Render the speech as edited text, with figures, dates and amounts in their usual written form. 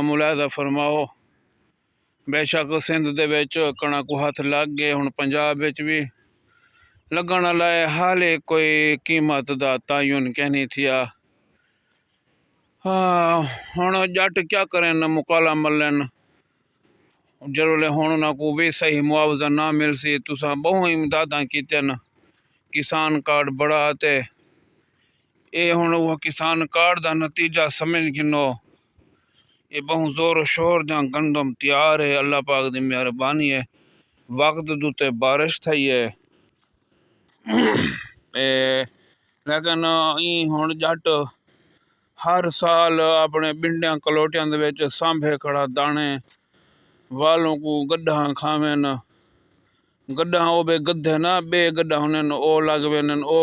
मुलाहजा फरमाओ। बेशक सिंध दे विच कणक को हथ लग गए, हुण पंजाब विच भी लगण वाला है। हाले कोई कीमत दा तयन कहनी थिया। हाँ हुण जट क्या करें, मुकाला मलन जरोले हुण उन्हां को भी सही मुआवजा ना मिलसी। तुसां बहु इमदादां कीतियां, किसान कार्ड बड़ा ते ये हुण वो किसान कार्ड दा नतीजा समझ गिनो। ये बहु जोर शोर दा गंदम तैयार है। अल्लाह पाक दी मेहरबानी है, वक्त दुते बारिश थई है। लेकिन हुण जट हर साल अपने बिंडियां कलोटियां दे विच सांभे खड़ा दाने वालों को गड्ढा खावेन। गड्ढा ओ बे गद्धे ना बे गड्ढा हुनन ओ लग वेन। ओ